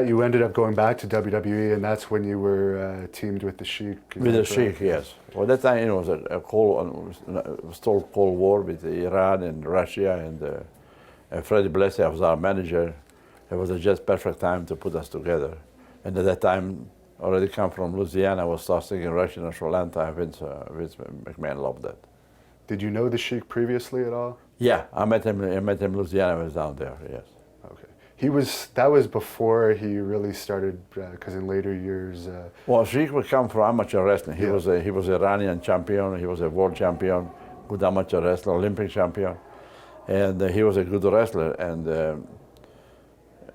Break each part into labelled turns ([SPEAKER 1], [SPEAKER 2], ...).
[SPEAKER 1] You ended up going back to WWE, and that's when you were teamed with the Sheik.
[SPEAKER 2] With the Sheik, yes. Well, that time it was it was still Cold War with Iran and Russia, and Freddie Blassie was our manager. It was just perfect time to put us together. And at that time, already come from Louisiana, I was starting in Russian and Sri Lanka, and Vince McMahon loved that.
[SPEAKER 1] Did you know the Sheik previously at all?
[SPEAKER 2] Yeah, I met him in Louisiana. I was down there. Yes.
[SPEAKER 1] Okay. That was before he really started, because in later years.
[SPEAKER 2] Well, Sheik would come from amateur wrestling. He was an Iranian champion. He was a world champion, good amateur wrestler, Olympic champion, and he was a good wrestler.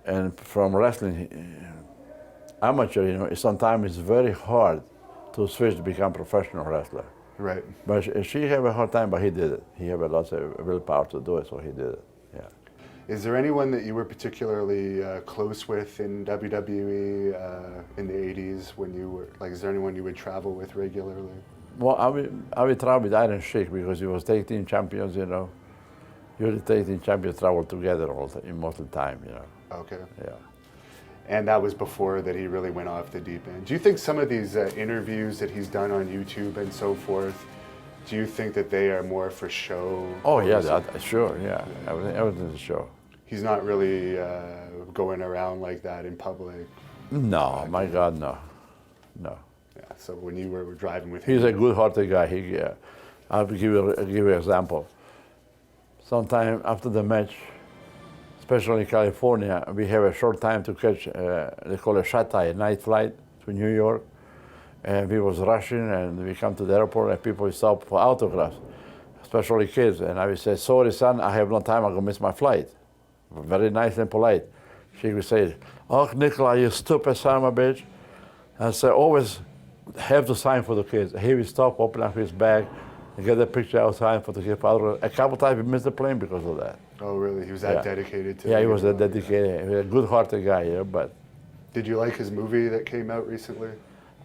[SPEAKER 2] And from wrestling, amateur, sometimes it's very hard to switch to become professional wrestler.
[SPEAKER 1] Right.
[SPEAKER 2] But Sheik had a hard time, but he did it. He had lots of willpower to do it, so he did it. Yeah.
[SPEAKER 1] Is there anyone that you were particularly close with in WWE in the 80s when you were, like, is there anyone you would travel with regularly?
[SPEAKER 2] Well, I would travel with Iron Shiek because he was tag team champions, Usually tag team champions travel together most of the time,
[SPEAKER 1] Okay.
[SPEAKER 2] Yeah.
[SPEAKER 1] And that was before that he really went off the deep end. Do you think some of these interviews that he's done on YouTube and so forth, do you think that they are more for show?
[SPEAKER 2] Oh, yeah, sure, yeah. Everything's a show.
[SPEAKER 1] He's not really going around like that in public?
[SPEAKER 2] No, my God, no. No.
[SPEAKER 1] Yeah, so when you were driving with him?
[SPEAKER 2] He's a good-hearted guy. I'll give you an example. Sometime after the match, especially in California, we have a short time to catch, they call it shut-eye, a night flight to New York. And we was rushing, and we come to the airport, and people stop for autographs, especially kids. And I would say, sorry, son, I have no time, I'm gonna miss my flight. Very nice and polite. She would say, oh, Nikolai, you stupid son of a bitch. And I said, always have to sign for the kids. He would stop, open up his bag, and get a picture outside for the kids. A couple times he missed the plane because of that.
[SPEAKER 1] Oh, really? He was that dedicated to it?
[SPEAKER 2] Yeah, he was that dedicated. He was a good-hearted guy, but.
[SPEAKER 1] Did you like his movie that came out recently?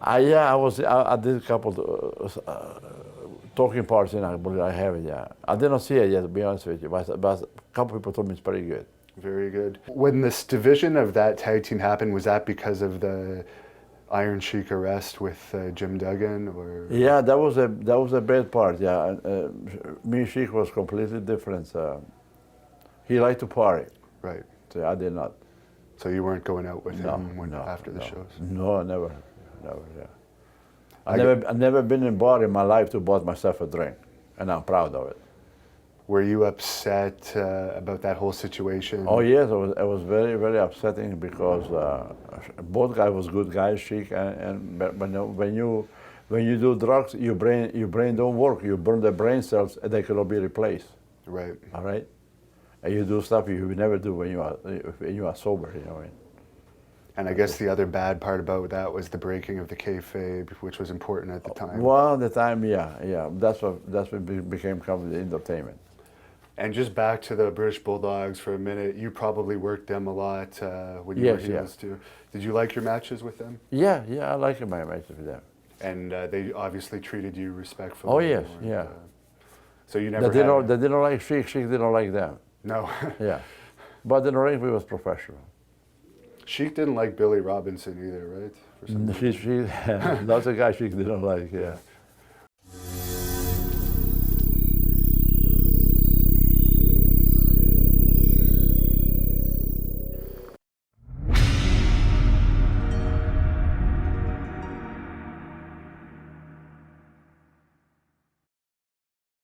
[SPEAKER 2] I did a couple talking parts, I believe I have it, yeah. I didn't see it yet, to be honest with you, but a couple people told me it's pretty good.
[SPEAKER 1] Very good. When this division of that tag team happened, was that because of the Iron Shiek arrest with Jim Duggan, or?
[SPEAKER 2] Yeah, that was a bad part, yeah. Me and Sheik was completely different. He liked to party.
[SPEAKER 1] Right.
[SPEAKER 2] So I did not.
[SPEAKER 1] So you weren't going out with him after the shows?
[SPEAKER 2] No, never, yeah. I've never been in a bar in my life to buy myself a drink, and I'm proud of it.
[SPEAKER 1] Were you upset about that whole situation?
[SPEAKER 2] Oh yes, it was very, very upsetting because both guys was good guys, Sheik, but when you do drugs, your brain don't work. You burn the brain cells, and they cannot be replaced.
[SPEAKER 1] Right.
[SPEAKER 2] All right. And you do stuff you would never do when you are sober,
[SPEAKER 1] And I guess the other bad part about that was the breaking of the kayfabe, which was important at the time.
[SPEAKER 2] Well, at the time, yeah. That's what became kind of the entertainment.
[SPEAKER 1] And just back to the British Bulldogs for a minute, you probably worked them a lot when you were heels too. Did you like your matches with them?
[SPEAKER 2] Yeah, I like my matches with them.
[SPEAKER 1] And they obviously treated you respectfully.
[SPEAKER 2] Oh yes, yeah.
[SPEAKER 1] So you never
[SPEAKER 2] They didn't like Sheik, Sheik didn't like them.
[SPEAKER 1] No.
[SPEAKER 2] Yeah, but in the ring we was professional.
[SPEAKER 1] Sheik didn't like Billy Robinson either, right?
[SPEAKER 2] That's a guy Sheik didn't like, yeah.